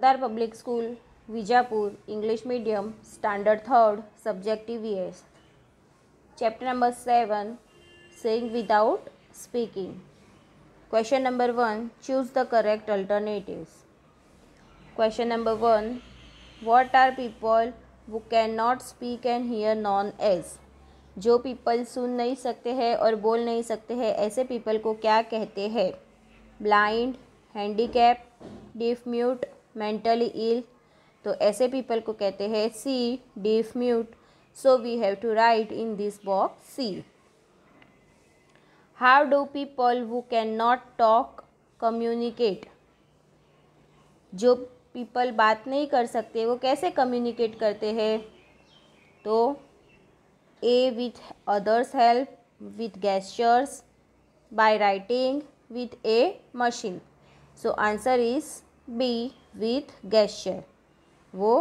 Dar Public School, Vijapur, English Medium, Standard 3rd, Subjective ES. Chapter number 7, Saying Without Speaking. Question number 1, choose the correct alternatives. Question number 1, what are people who cannot speak and hear known as? जो people सुन नहीं सकते हैं और बोल नहीं सकते हैं ऐसे पीपल को क्या कहते हैं? Blind, handicap, deaf mute, mentally ill. तो ऐसे पीपल को कहते हैं C, deaf mute. So we have to write in this box C. How do people who can not talk communicate? जो पीपल बात नहीं कर सकते वो कैसे कम्युनिकेट करते हैं? तो A with others help, with gestures, by writing, with a machine. So answer is B, with gesture. वो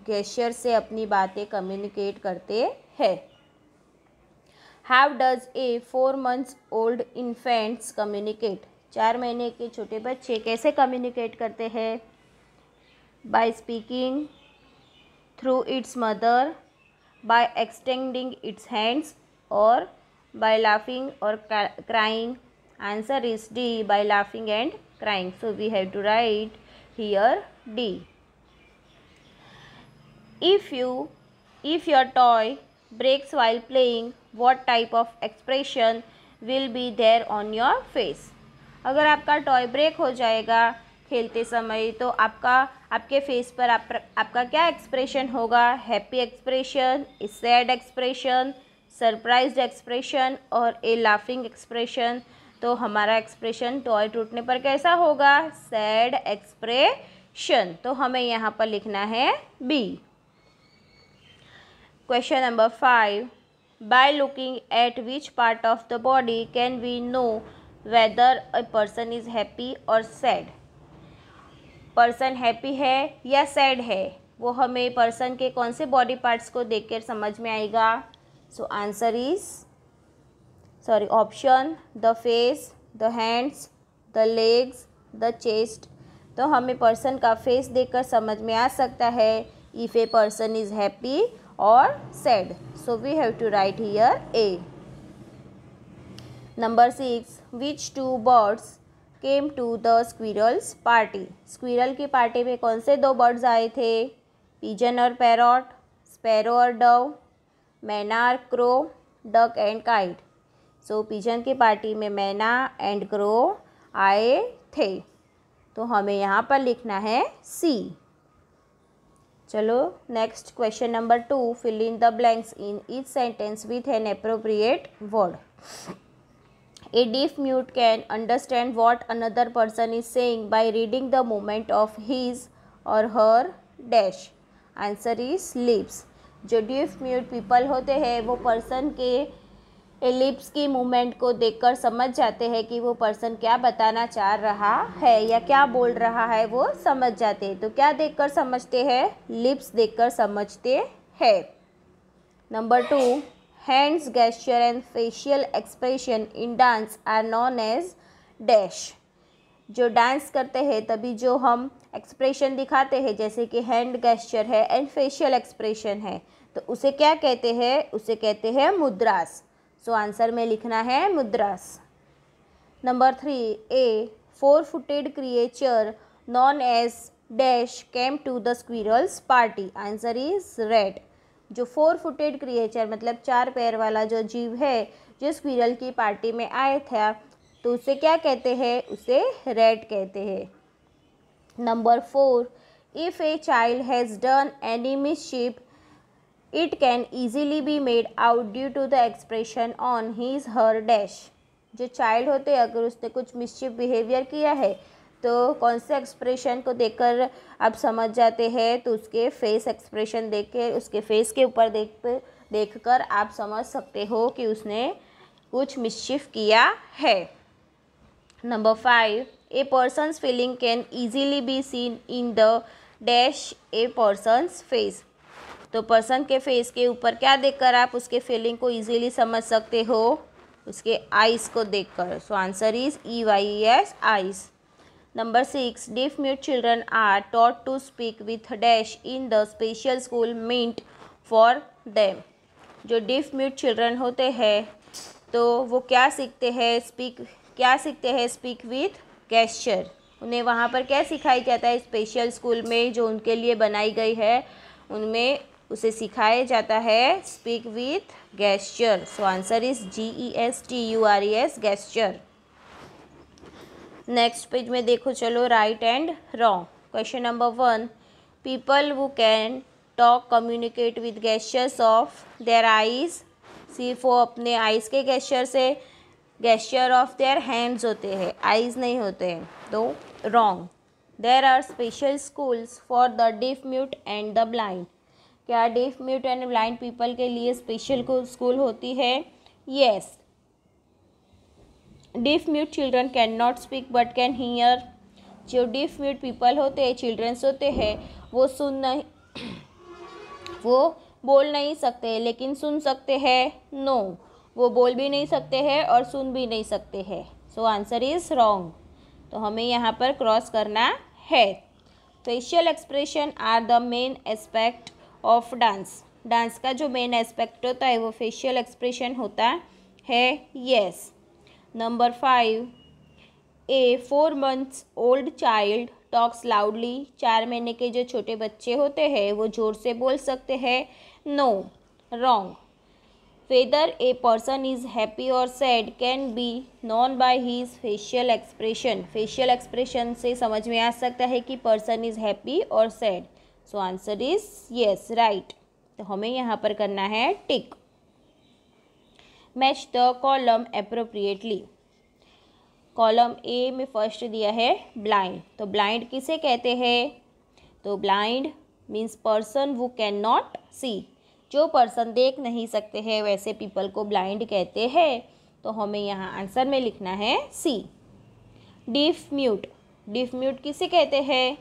गेस्चर से अपनी बातें कम्युनिकेट करते हैं. How does a 4 months old infants communicate? 4 महीने के छोटे बच्चे कैसे कम्युनिकेट करते हैं? By speaking, through its mother, by extending its hands, or by laughing or crying. Answer is D, by laughing and crying. So we have to write here D. If your toy breaks while playing, what type of expression will be there on your face? अगर आपका toy break हो जाएगा खेलते समय तो आपके face पर आपका क्या एक्सप्रेशन होगा? Happy expression, sad expression, surprised expression और ए लाफिंग एक्सप्रेशन. तो हमारा एक्सप्रेशन टॉय टूटने पर कैसा होगा? Sad expression. तो हमें यहाँ पर लिखना है b. Question number 5, by looking at which part of the body can we know whether a person is happy और सैड? पर्सन हैप्पी है या सैड है वो हमें पर्सन के कौन से बॉडी पार्ट्स को देखकर समझ में आएगा? सो answer is option the face, the hands, the legs, the chest. तो हमें पर्सन का फेस देखकर समझ में आ सकता है if a person is happy और sad. So we have to write here A. Number 6, which 2 birds came to the squirrels party? Squirrel की पार्टी में कौन से 2 बर्ड्स आए थे? पिजन और पैरॉट, स्पैरो और डव, मैना और crow, duck and kite. So pigeon की पार्टी में मैना एंड क्रो आए थे. तो हमें यहाँ पर लिखना है सी. चलो next question number 2, fill in the blanks in each sentence with an appropriate word. A deaf mute can understand what another person is saying by reading the movement of his or her dash. Answer is lips. जो deaf mute people होते हैं वो person के lips की movement को देखकर समझ जाते हैं कि वो पर्सन क्या बताना चाह रहा है या क्या बोल रहा है, वो समझ जाते हैं. तो क्या देखकर समझते हैं? लिप्स देखकर समझते हैं. Number 2, hands, gesture and facial expression in dance are known as dash. जो डांस करते हैं तभी जो हम एक्सप्रेशन दिखाते हैं जैसे कि हैंड गेस्चर है एंड फेशियल एक्सप्रेशन है तो उसे क्या कहते हैं? उसे कहते हैं मुद्रास. सो आंसर में लिखना है मुद्रास. Number 3, A 4-footed creature known as dash came to the squirrel's party. Answer is rat. जो 4-footed क्रिएचर मतलब 4 पैर वाला जो जीव है जो स्क्विरल की पार्टी में आया था तो उसे क्या कहते हैं? उसे रैट कहते हैं. Number 4, if a child has done any mischief it can easily be made out due to the expression on his her dash. जो चाइल्ड होते हैं अगर उसने कुछ मिसचिफ बिहेवियर किया है तो कौन से एक्सप्रेशन को देखकर आप समझ जाते हैं? तो उसके फेस एक्सप्रेशन देख के उसके फेस के ऊपर देखकर आप समझ सकते हो कि उसने कुछ मिसचिफ किया है. Number 5, A persons feeling can easily be seen in the dash A persons face. तो पर्सन के फेस के ऊपर क्या देखकर आप उसके फीलिंग को ईजीली समझ सकते हो? उसके आइज़ को देखकर. सो answer is EYES eyes. Number 6, deaf mute children are taught to speak with dash in the special school meant for them. जो deaf mute children होते हैं तो वो क्या सीखते हैं, स्पीक विथ गेस्चर। उन्हें वहाँ पर क्या सिखाया जाता है, स्पेशल स्कूल में जो उनके लिए बनाई गई है उनमें उसे सिखाया जाता है speak with gesture. So answer is GESTURES, gesture. Next page में देखो, चलो right and wrong. Question number 1, people who can talk communicate with gestures of their eyes, सिर्फ वो अपने आइज़ के गेस्चर से, गेस्चर ऑफ देयर हैंड्स होते हैं, आइज़ नहीं होते हैं, तो wrong. There are special schools for the deaf mute and the blind, क्या deaf mute and blind people के लिए स्पेशल स्कूल होती है? Yes. Deaf mute children can not speak but can hear, जो डेफ म्यूट पीपल होते हैं, children's होते हैं, वो बोल नहीं सकते लेकिन सुन सकते हैं। नो, वो बोल भी नहीं सकते हैं और सुन भी नहीं सकते हैं। सो आंसर इज रॉन्ग, तो हमें यहाँ पर क्रॉस करना है। Facial expression are the main aspect of dance, dance का जो मेन एस्पेक्ट होता है वो फेशियल एक्सप्रेशन होता है। येस। नंबर 5, ए 4 months old child talks loudly, 4 महीने के जो छोटे बच्चे होते हैं वो ज़ोर से बोल सकते हैं। No, wrong. Whether a person is happy और sad can be known by his facial expression, facial expression से समझ में आ सकता है कि पर्सन इज़ हैप्पी और sad. So answer is yes, right. तो हमें यहाँ पर करना है tick. Match the column appropriately, column A में फर्स्ट दिया है ब्लाइंड, तो ब्लाइंड किसे कहते हैं? तो blind means person who can not सी, जो पर्सन देख नहीं सकते हैं वैसे पीपल को ब्लाइंड कहते हैं। तो हमें यहाँ आंसर में लिखना है सी। डीफ म्यूट, डीफ म्यूट किसे कहते हैं?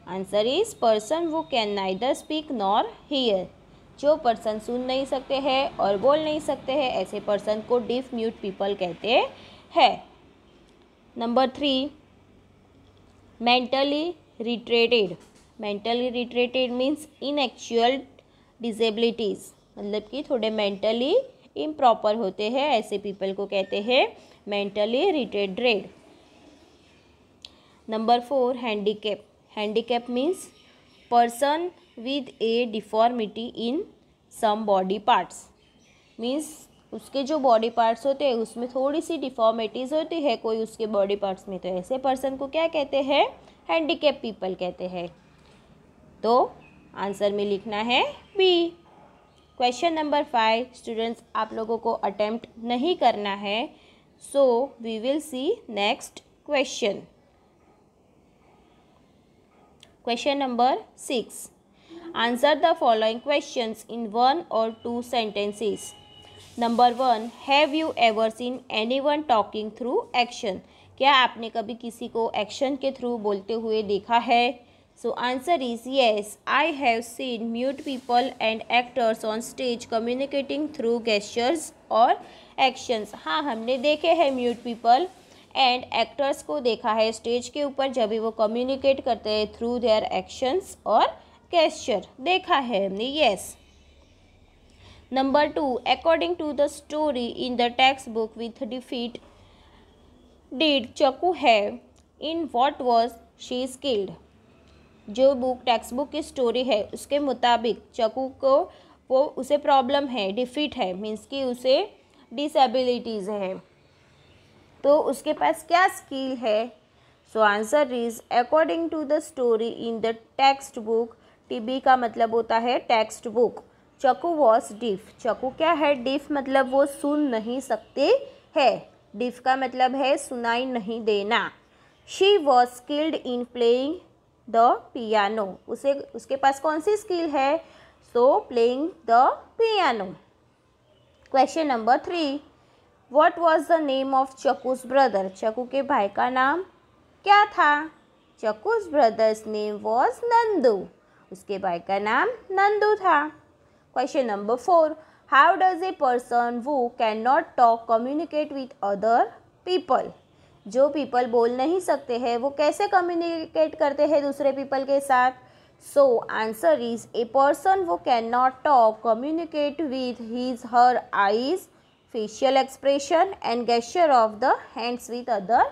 Answer is person who can neither speak nor here, जो पर्सन सुन नहीं सकते हैं और बोल नहीं सकते हैं ऐसे पर्सन को डीफ म्यूट पीपल कहते हैं। Number 3, mentally retarded, mentally retarded means intellectual disabilities, मतलब कि थोड़े मेंटली इम्प्रॉपर होते हैं ऐसे पीपल को कहते हैं mentally retarded. Number 4, handicap, handicap means person with a deformity in some body parts, means उसके जो बॉडी पार्ट्स होते हैं उसमें थोड़ी सी डिफॉर्मिटीज़ होती है कोई उसके बॉडी पार्ट्स में, तो ऐसे पर्सन को क्या कहते हैं? हैंडीकैप पीपल कहते हैं। तो आंसर में लिखना है बी। क्वेश्चन नंबर 5, स्टूडेंट्स आप लोगों को अटेम्प्ट नहीं करना है, so we will see next question. Question number 6, answer the following questions in 1 or 2 sentences। Number 1, have you ever seen anyone talking through action, क्या आपने कभी किसी को एक्शन के थ्रू बोलते हुए देखा है? So answer is yes, I have seen mute people and actors on stage communicating through gestures और एक्शंस। हाँ, हमने देखे हैं म्यूट पीपल एंड एक्टर्स को देखा है स्टेज के ऊपर जब भी वो कम्युनिकेट करते हैं थ्रू देयर एक्शंस और गेस्चर, देखा है हमने। Yes. Number 2, according to the story in the text book with defeat did Chaku have in what was she skilled, जो बुक टेक्स्ट बुक की स्टोरी है उसके मुताबिक चकू को वो उसे प्रॉब्लम है, डिफीट है, मीन्स कि उसे डिसेबिलिटीज़ है, तो उसके पास क्या स्किल है? So answer is according to the story in the text book, TB का मतलब होता है text book, Chaku was deaf, Chaku क्या है? डिफ मतलब वो सुन नहीं सकते है, डिफ का मतलब है सुनाई नहीं देना। She was skilled in playing the piano, उसे उसके पास कौन सी स्किल है? So playing the piano. Question number 3, what was the name of Chaku's brother, Chaku के भाई का नाम क्या था? Chaku's brother's name was Nandu, उसके भाई का नाम नंदू था। Question number 4, how does a person who can not talk communicate with other people, जो पीपल बोल नहीं सकते हैं वो कैसे कम्युनिकेट करते हैं दूसरे पीपल के साथ? So answer is a person who can not talk communicate with his her eyes, facial expression and gesture of the hands with other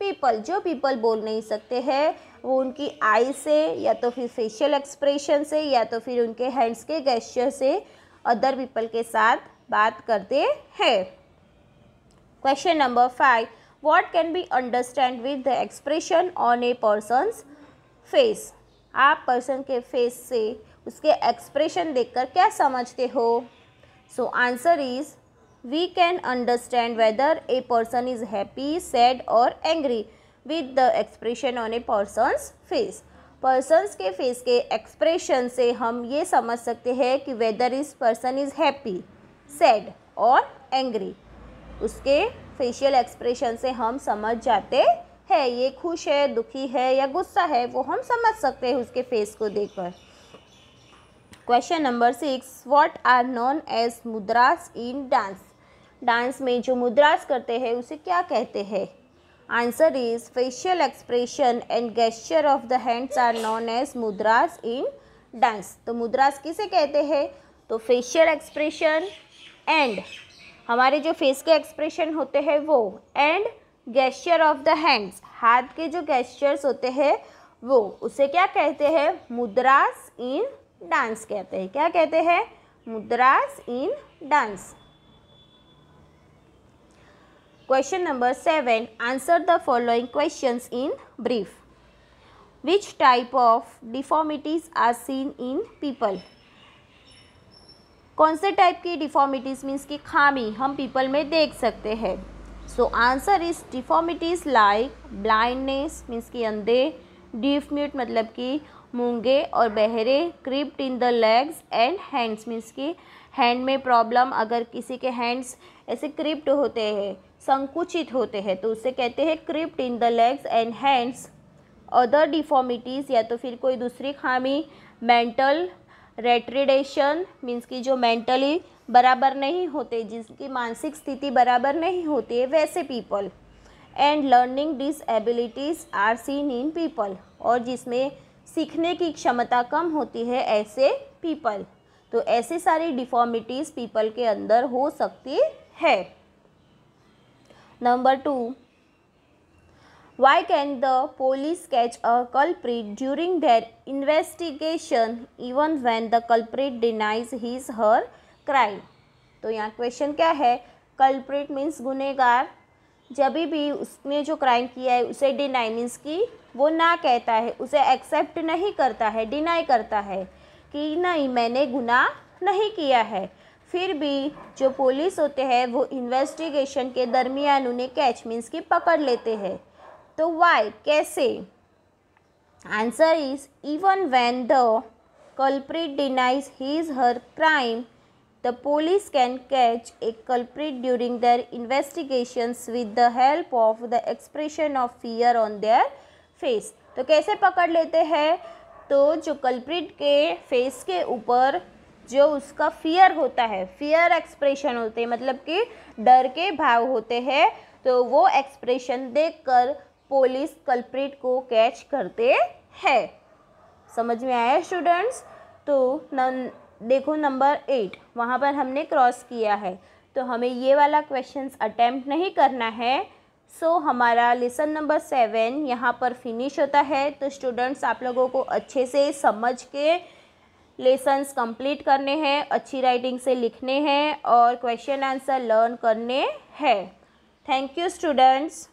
people. जो पीपल बोल नहीं सकते हैं वो उनकी आई से या तो फिर फेशियल एक्सप्रेशन से या तो फिर उनके हैंड्स के गेस्चर से अदर पीपल के साथ बात करते हैं। Question number 5, what can be understand with the expression on A persons face? आप पर्सन के फेस से उसके एक्सप्रेशन देखकर क्या समझते हो? सो answer is we can understand whether a person is happy, sad or angry with the expression on a person's face. persons के face के expression से हम ये समझ सकते हैं कि whether इस person is happy, sad और angry. उसके facial expression से हम समझ जाते हैं ये खुश है, दुखी है या गुस्सा है, वो हम समझ सकते हैं उसके face को देखकर। Question number 6, what are known as mudras in dance? Dance में जो मुद्रास करते हैं उसे क्या कहते हैं? Answer is facial expression and gesture of the hands are known as mudras in dance. तो मुद्रास किसे कहते हैं? तो फेशियल एक्सप्रेशन एंड हमारे जो फेस के एक्सप्रेशन होते हैं वो, and gesture of the hands, हाथ के जो गेस्चर्स होते हैं वो, उसे क्या कहते हैं? मुद्रास इन डांस कहते हैं। क्या कहते हैं? मुद्रास in dance. Question number 7, answer the following questions in brief. Which type of deformities are seen in people? कौन से टाइप की डिफॉर्मिटीज़ मीन्स की खामी हम पीपल में देख सकते हैं? सो answer is deformities like blindness means की अंधे, डीफ म्यूट मतलब कि मूंगे और बहरे, crypt in the legs and hands means की हैंड में प्रॉब्लम, अगर किसी के हैंड्स ऐसे क्रिप्ट होते हैं, संकुचित होते हैं तो उसे कहते हैं crypt in the legs and hands. Other deformities या तो फिर कोई दूसरी खामी, मेंटल रेट्रिडेशन मीन्स की जो मेंटली बराबर नहीं होते, जिसकी मानसिक स्थिति बराबर नहीं होती है वैसे people, and learning disabilities are seen in people, और जिसमें सीखने की क्षमता कम होती है ऐसे पीपल। तो ऐसी सारी डिफॉर्मिटीज़ पीपल के अंदर हो सकती है। Number 2, why can the police catch a culprit during their investigation even when the culprit denies his her crime? तो यहाँ क्वेश्चन क्या है? कल्प्रिट मीन्स गुनहगार, जब भी उसने जो क्राइम किया है उसे डिनाई मीन्स कि वो ना कहता है, उसे एक्सेप्ट नहीं करता है, डिनाई करता है कि नहीं मैंने गुनाह नहीं किया है, फिर भी जो पुलिस होते हैं वो इन्वेस्टिगेशन के दरमियान उन्हें कैच मीन्स की पकड़ लेते हैं। तो वाई, कैसे? Answer is even when the culprit denies his her crime the police can catch a culprit during their investigations with the help of the expression of fear on their face. तो कैसे पकड़ लेते हैं? तो जो culprit के face के ऊपर जो उसका फियर होता है, फियर एक्सप्रेशन होते हैं मतलब कि डर के भाव होते हैं, तो वो एक्सप्रेशन देखकर पुलिस कल्प्रिट को कैच करते हैं। समझ में आया स्टूडेंट्स? तो देखो नंबर 8 वहाँ पर हमने क्रॉस किया है, तो हमें ये वाला क्वेश्चंस अटेम्प्ट नहीं करना है। सो हमारा लेसन नंबर 7 यहाँ पर फिनिश होता है। तो स्टूडेंट्स आप लोगों को अच्छे से समझ के लेसन्स कंप्लीट करने हैं, अच्छी राइटिंग से लिखने हैं और क्वेश्चन आंसर लर्न करने हैं। Thank you students.